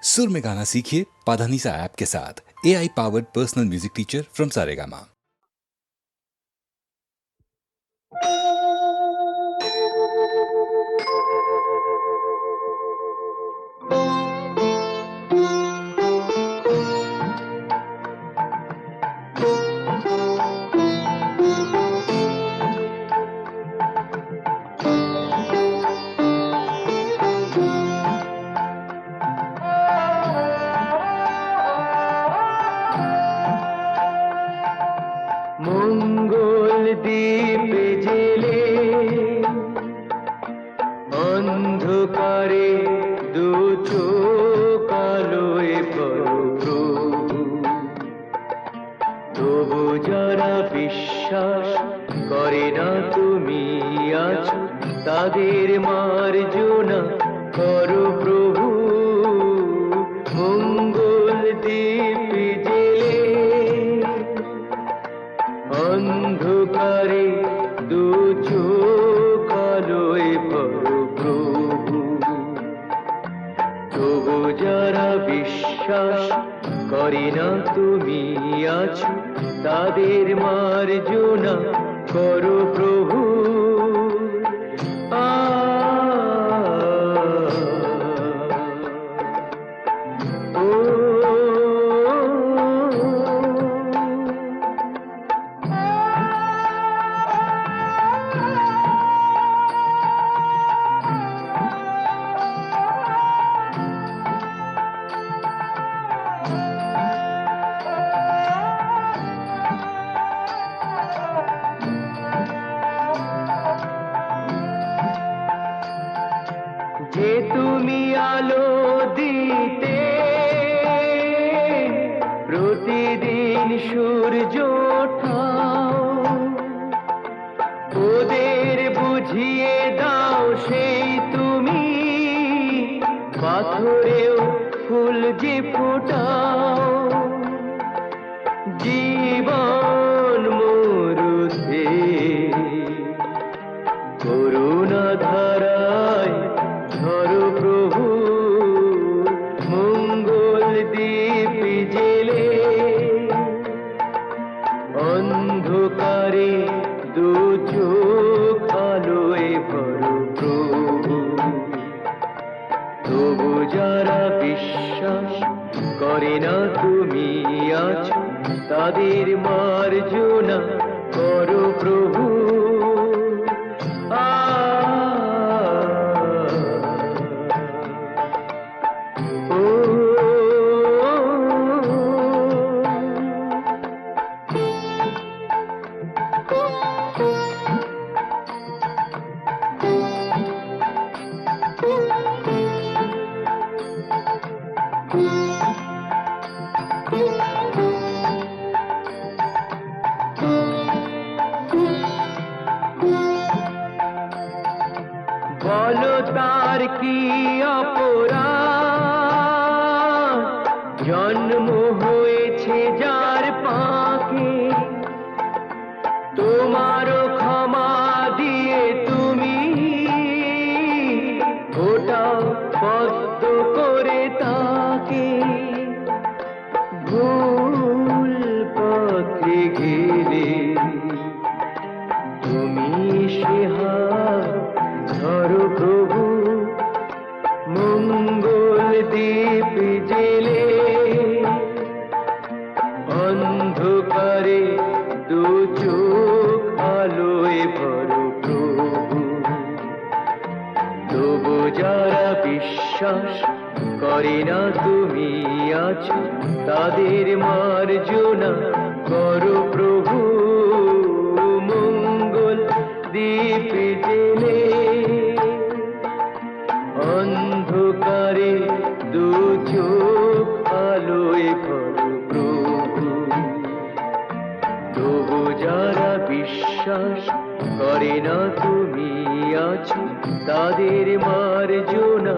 सुर में गाना सीखिए पाधानीसा ऐप के साथ। AI powered personal music teacher from Saregama. মঙ্গল দ্বীপ জেলে অন্ধকারে দু চোখ আলোয় প্রভু, তবু যারা বিশ্বাস করে না তুমি আছো, তাদের মার্জনা করো প্রভু। মঙ্গল দ্বীপ জেলে অন্ধকারে দু চোখ আলোয় প্রভু, তবু যারা বিশ্বাস করে না তুমি আছো, তাদের মার্জনা করো প্রভু। যে তুমি আলো দিতে প্রতিদিন সূর্য ওঠাও, ওদের বুঝিয়ে দাও সেই তুমি পাথরেও ফুল যে ফোটাও। জীবন মরুতে করুণা ধারায় ধরো প্রভু। মঙ্গল দ্বীপ জেলে অন্ধকারে দু চোখ আলোয় ভরো প্রভু, তবু যারা বিশ্বাস করে না তুমি আছো, তাদের মার্জনা করো প্রভু। বলো তার কি অপরাধ, জন্ম হয়েছে যার পাকে, তোমারও ক্ষমা দিয়ে তুমি ওটাও পদ্ম করে তাকে। ভুল পথে গেলে তুমি সে হাত ধরো প্রভু। মঙ্গল দ্বীপ জেলে অন্ধকারে দু চোখ আলোয় ভরো প্রভু, তবু যারা বিশ্বাস করে না তুমি আছো, তাদের মার্জনা করো প্রভু। মঙ্গল দ্বীপ জেলে অন্ধকারে দু চোখ আলোয় ভরো প্রভু, তবু যারা বিশ্বাস করে না তুমি আছো, তাদের মার্জনা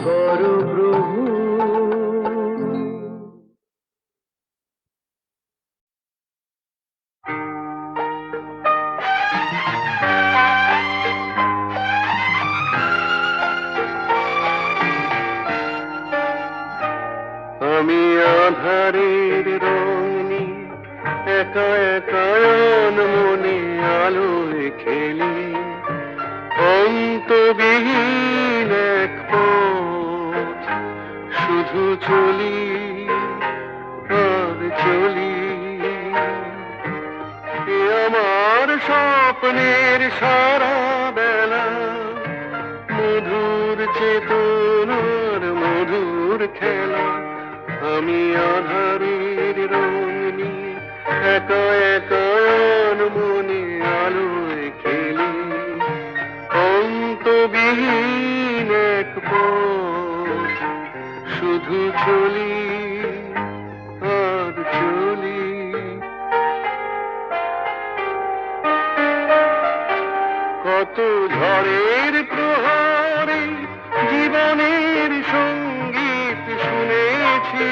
করো প্রভু। আমি আধারের রং নিয়ে একা একা মনে আলোয় খেলি, অন্তবিহীন এক পথ শুধু চলি আর চলি। এ আমার স্বপ্নের সারা বেলা, মধুর চেতনার মধুর খেলা। আমি আধারের রং নিয়ে একা একা মনে আলোয় খেলি, অন্তবিহীন এক পথ শুধু চলি আর চলি। কত ঝড়ের প্রহরে জীবনের সঙ্গীত শুনেছি,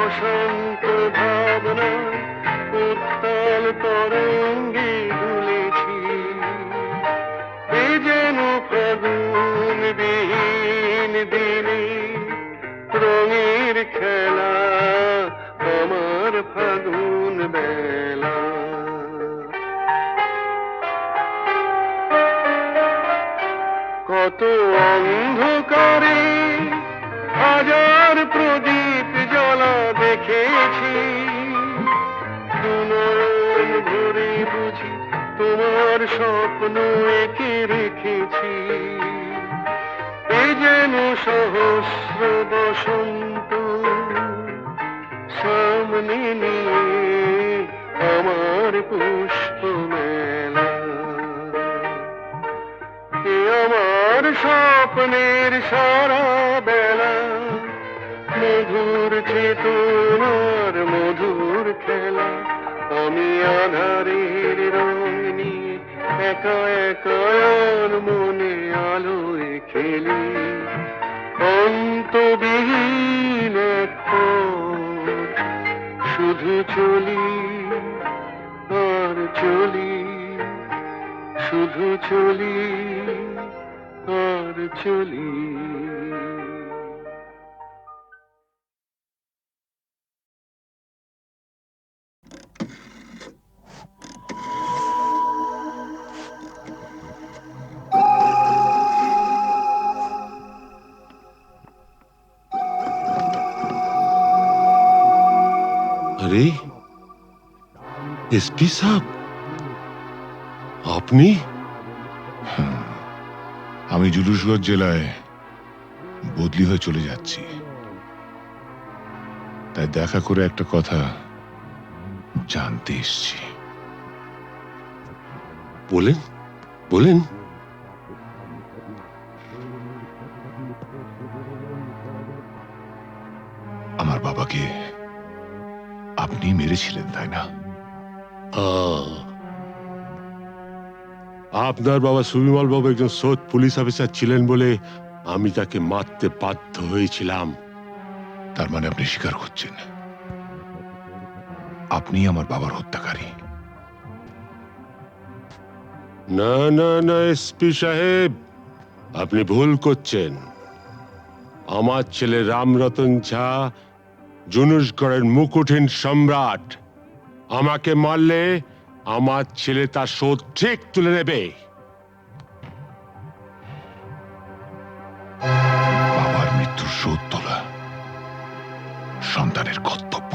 অশান্ত ভাবনা উত্তাল তরঙ্গে দুলেছি। এ যেন ফাগুন বিহীন দিনে রঙের খেলা, আমার ফাগুন বেলা। কত অন্ধকারে হাজার প্রদীপ জ্বলা দেখেছি, দুনয়ন ভরে বুঝি তোমার স্বপ্ন এঁকে রেখেছি। এ যেন সহস্র বসন্ত সামনে নিয়ে আমার পুষ্প মেলা। এ আমার স্বপ্নের সারা বেলা, মধুর চেতনার মধুর খেলা। আমি আধারের রং নিয়ে একা একা মনে আলোয় খেলি, অন্তবিহীন এক পথ শুধু চলি আর চলি, শুধু চলি আর চলি। আরে এসপি সাহেব, আপনি? আমি জুলুসগঞ্জ জেলায় বদলি হয়ে চলে যাচ্ছি, তাই দেখা করে একটা কথা জানতে এসছি। বলেন বলেন। আমার বাবাকে আপনি মেরেছিলেন, তাই না? আপনার বাবা সুবিমল বাবু একজন সৎ পুলিশ অফিসার ছিলেন বলে আমি তাকে মারতে বাধ্য হয়েছিলাম। তার মানে আপনি স্বীকার করছেন আপনি আমার বাবার হত্যাকারী? না না না এসপি সাহেব, আপনি ভুল করছেন। আমার ছেলে রামরতন ঝা জুনুসগড়ের মুকুটহীন সম্রাট। আমাকে মারলে আমার ছেলে তার শোধ ঠিক তুলে নেবে। বাবার মৃত্যুর শোধ তোলা সন্তানের কর্তব্য।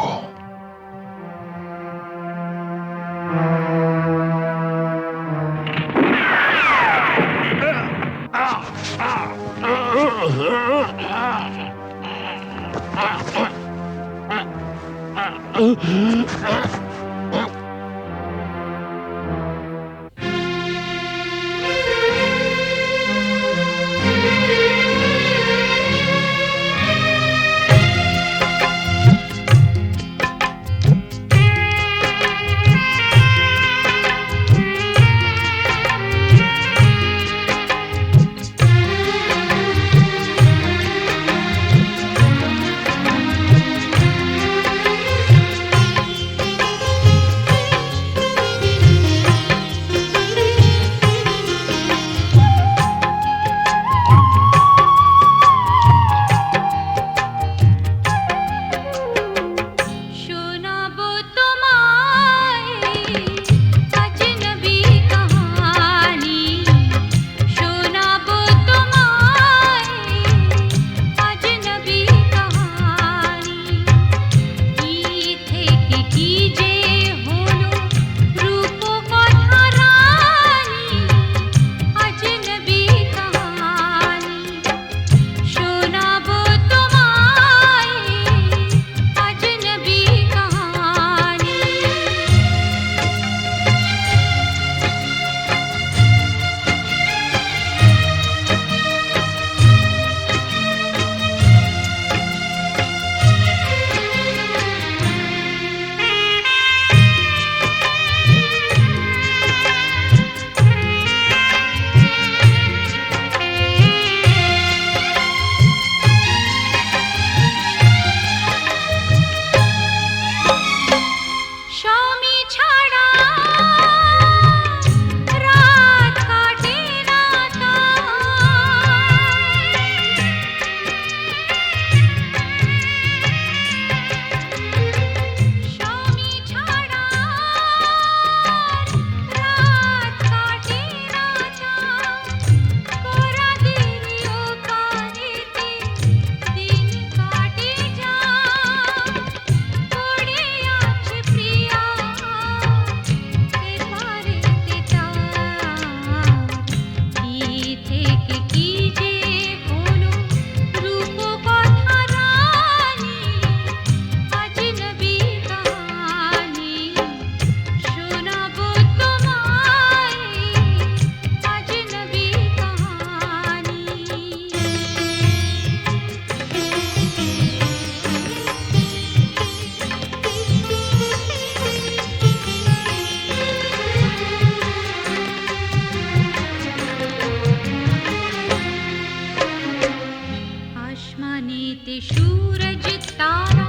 আসমানেতে সূরজ তারা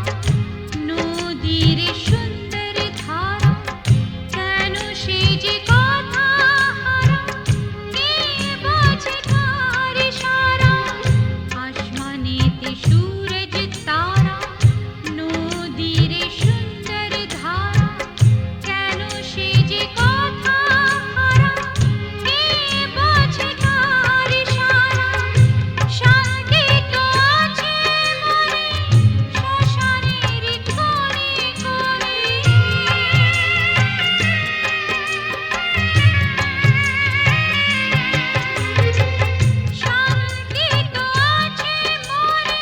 নদীর সুন্দর ধারা কেন সে যে কথা হারা কে বোঝে কার ইশারা আসমানেতে সূরজ তারা নদীর সুন্দর ধারা কেন সে যে কথা হারা কে বোঝে কার ইশারা শান্তি তো আছে মনে শ্মশানের কোণে কোণে শান্তি তো আছে মনে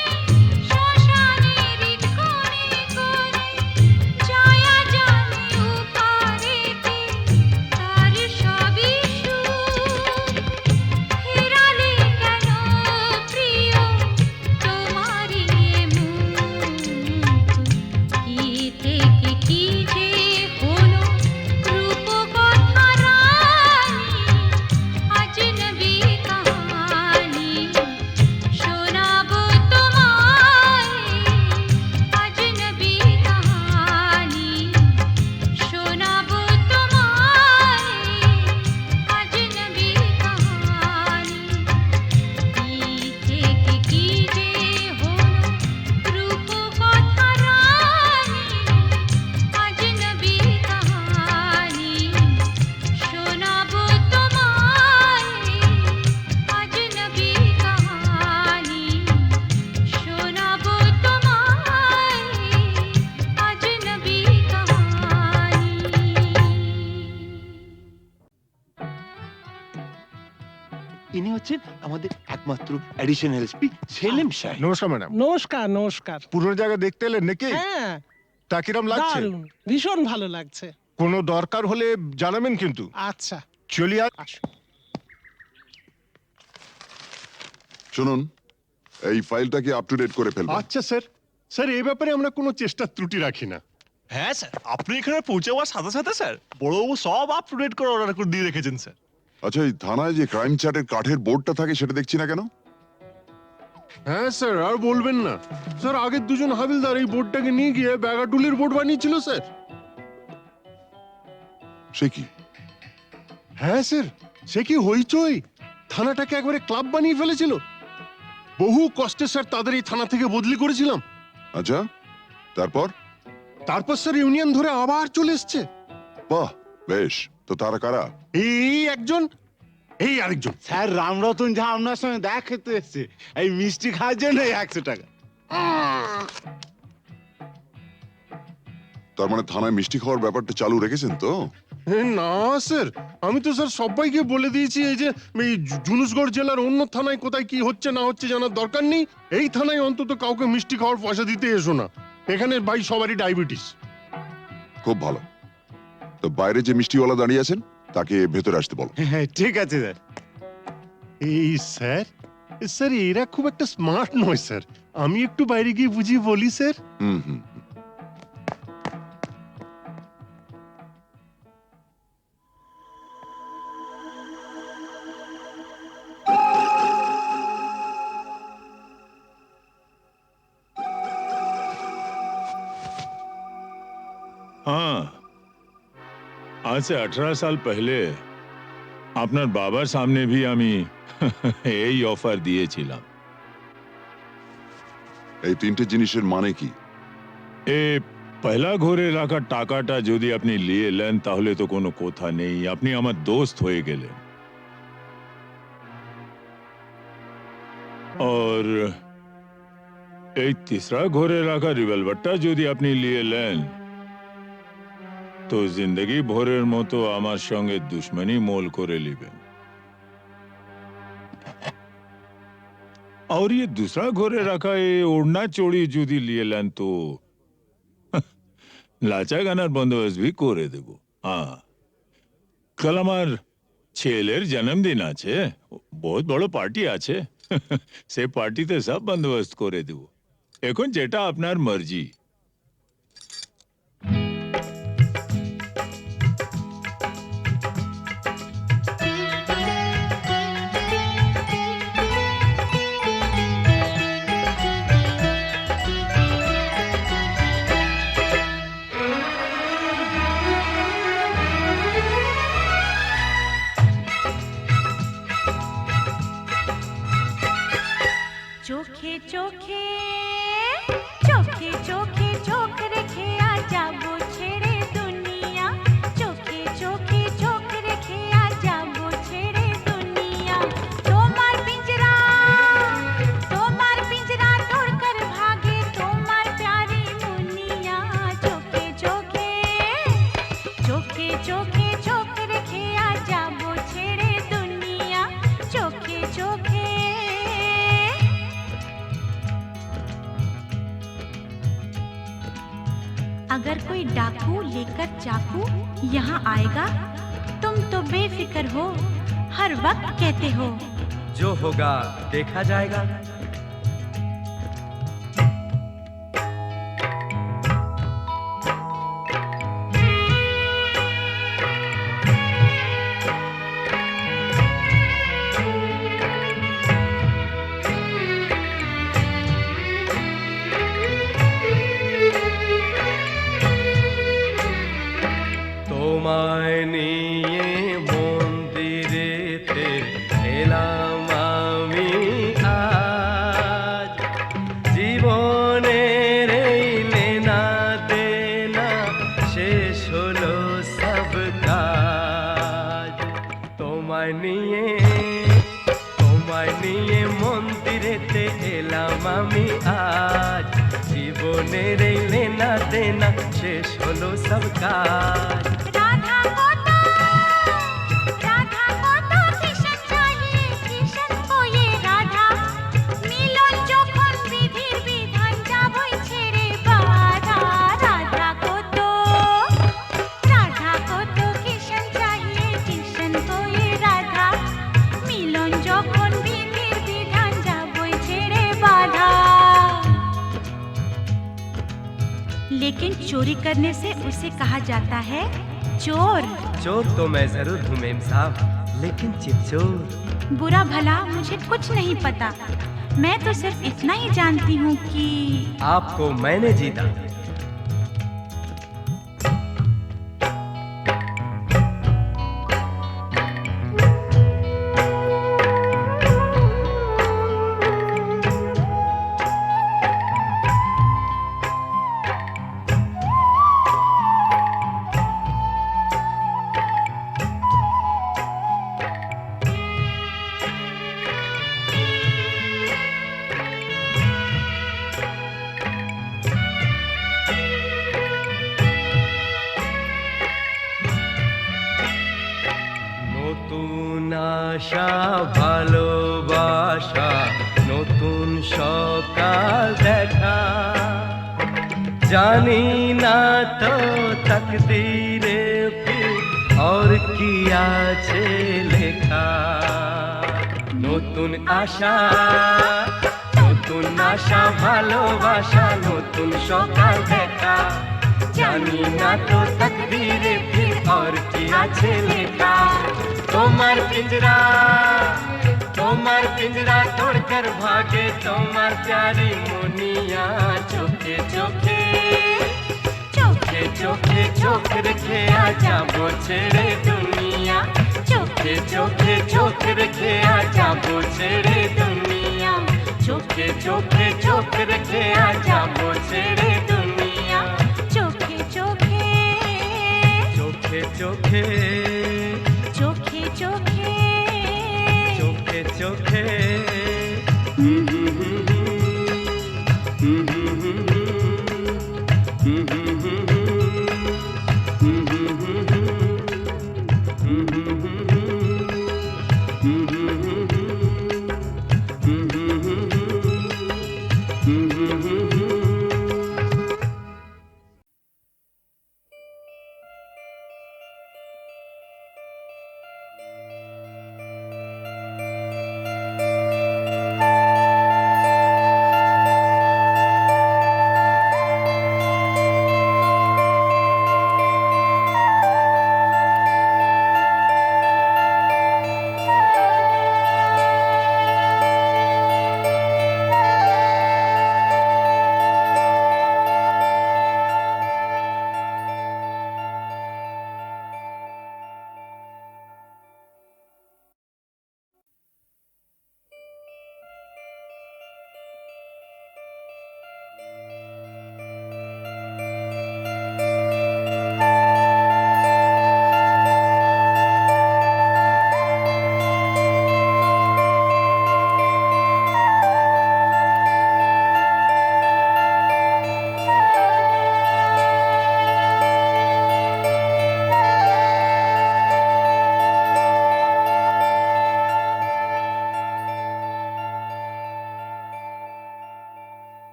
শ্মশানের কোণে কোণে ছায়া জানে উপারেতে তার সবই সুখ হেরালে কেন প্রিয় তোমারই মুখ কি থেকে কি যে হলো রূপ কথা রানী আজনবী কাহানি শোনাবো তোমায় আজনবী কাহানি শোনাবো তোমায় আজনবী কাহানি কি থেকে কি যে হলো রূপ কথা রানী আজনবী কাহানি শোনাবো তোমায় আজনবী কাহানি শোনাবো তোমায় আজনবী কাহানি ইনি হচ্ছেন আমাদের একমাত্র অ্যাডিশনাল এসপি সেলিম সাহেব। নমস্কার ম্যাডাম। নমস্কার নমস্কার। পুরনো জায়গা দেখতে এলেন নাকি? হ্যাঁ, তা কিরম লাগছে? দারুণ, ভীষণ ভালো লাগছে। কোনো দরকার হলে জানাবেন কিন্তু। আচ্ছা, চলি আর আসুন। শুনুন, এই ফাইলটা কি আপ টু ডেট করে ফেলবেন? আচ্ছা স্যার। স্যার এই ব্যাপারে আমরা কোনো চেষ্টার ত্রুটি রাখি না। হ্যাঁ স্যার, আপনি এখানে পৌঁছে যাওয়ার সাথে সাথে স্যার বড়বাবু সব আপ টু ডেট করে অর্ডার করে দিয়ে রেখেছেন স্যার। আচ্ছা, এই থানায় যে ক্রাইম চ্যাটের কাঠের বোর্ডটা থাকে সেটা দেখছি না কেন? হ্যাঁ স্যার, আর বলবেন না স্যার, আগের দুজন হাবিলদার এই বোর্ডটাকে নিয়ে গিয়ে ব্যাগাটুলির বোর্ড বানিয়েছিল স্যার। সে কি? হ্যাঁ স্যার, সে কি হইচই, থানাটাকে একবারে ক্লাব বানিয়ে ফেলেছিল। বহু কষ্টে স্যার তাদের এই থানা থেকে বদলি করেছিলাম। আচ্ছা, তারপর? তারপর স্যার ইউনিয়ন ধরে আবার চলে এসছে। বাহ, বেশ। তো তারা কারা? এই একজন, এই আরেকজন। স্যার রামরতন যা আপনার সঙ্গে দেখা খেতে এসছে এই মিষ্টি খাওয়ার জন্য 100 টাকা। তার মানে থানায় মিষ্টি খাওয়ার ব্যাপারটা চালু রেখেছেন তো? না স্যার, আমি তো স্যার সবাইকে বলে দিয়েছি এই যে এই জুনুসগড় জেলার অন্য থানায় কোথায় কি হচ্ছে না হচ্ছে জানার দরকার নেই। এই থানায় অন্তত কাউকে মিষ্টি খাওয়ার পয়সা দিতে এসো না। এখানে ভাই সবারই ডায়াবেটিস। খুব ভালো। তো বাইরে যে মিষ্টিওয়ালা দাঁড়িয়ে আছেন তাকে ভেতরে আসতে বলো। হ্যাঁ ঠিক আছে স্যার। এই স্যার, স্যার এরা খুব একটা স্মার্ট নয় স্যার, আমি একটু বাইরে গিয়ে বুঝিয়ে বলি স্যার। হুম হুম। हाँ, आज से 18 साल पहले আপনার বাবার সামনে भी আমি এই অফার দিয়েছিলাম। এই তিনটে জিনিসের মানে কি? এ পয়লা ঘরে রাখা টাকাটা যদি আপনি নিয়ে নেন তাহলে তো কোনো কথা নেই, আপনি আমার দোস্ত হয়ে গেলেন। और এই तीसरा ঘরে রাখা রিভলভারটা যদি আপনি নিয়ে নেন তো জিন্দগি ভরের মতো আমার সঙ্গে দুশ্মনী মোল করে নেবেন। और ये दूसरा घरे रखा ये ओढ़ना चोड़ी যদি নিয়ে নেন তো লাচা গানার বন্দোবস্ত भी করে দেব। হ্যাঁ, কাল আমার ছেলের জন্মদিন আছে, বহুত বড় পার্টি আছে, সে পার্টিতে সব বন্দোবস্ত করে দেব। এখন যেটা আপনার মর্জি। চোখে চোখে চোখ রেখে আজ যাবো ছেড়ে দুনিয়া, চোখে চোখে চোখ রেখে আজ যাবো ছেড়ে দুনিয়া। তোমার পিंजरा तोड़कर भागे তোমার प्यारी मुनिया, চোখে চোখে চোখে চোখে চোখ রেখে আজ যাবো ছেড়ে দুনিয়া, চোখে চোখে। अगर कोई डाकू लेकर चाकू यहाँ आएगा, तुम तो बेफिक्र हो, हर वक्त कहते हो जो होगा देखा जाएगा। তোমায় নিয়ে মন্দিরেতে এলাম আমি আজ, জীবনের এই লেনা দেনা শেষ হলো সব কাজ। তোমায় নিয়ে মন্দিরেতে এলাম আমি আজ, জীবনের এই লেনা দেনা শেষ হলো সব কাজ। राधा को तो किशन चाहिए, किशन को ये राधा, मिलन যখন বিধির বিধান যাবই ছেড়ে বাধা। राधा को तो किशन चाहिए, किशन को ये राधा, मिलन যখন বিধির বিধান যাবই ছেড়ে বাধা। लेकिन चोरी करने से उसे कहा जाता है चोर। चोर तो मैं जरूर हूँ मेम साहब, लेकिन चिपचोर। बुरा भला मुझे कुछ नहीं पता, मैं तो सिर्फ इतना ही जानती हूँ कि आपको मैंने जीता। নতুন আশা ভালোবাসা, নতুন সকাল দেখা, জানি না তো তকদীরে ফির और কি আছে লেখা। নতুন আশা ভালোবাসা, নতুন সকাল দেখা, জানি না তো তকদীরে ফির और কি আছে লেখা। তোমার পিंजरा तोड़कर भागे তোমার प्यारी मुनिया, চোখে চোখে চোখে চোখে চোখ রেখে আজ যাবো ছেড়ে দুনিয়া, চোখে চোখে চোখ রেখে আজ যাবো ছেড়ে দুনিয়া, চোখে চোখে চোখ রেখে আজ যাবো ছেড়ে দুনিয়া, চোখে চোখে চোখে চোখে চোখে চোখে চোখে চোখে হুম হুম হুম হুম হুম হুম হুম হুম।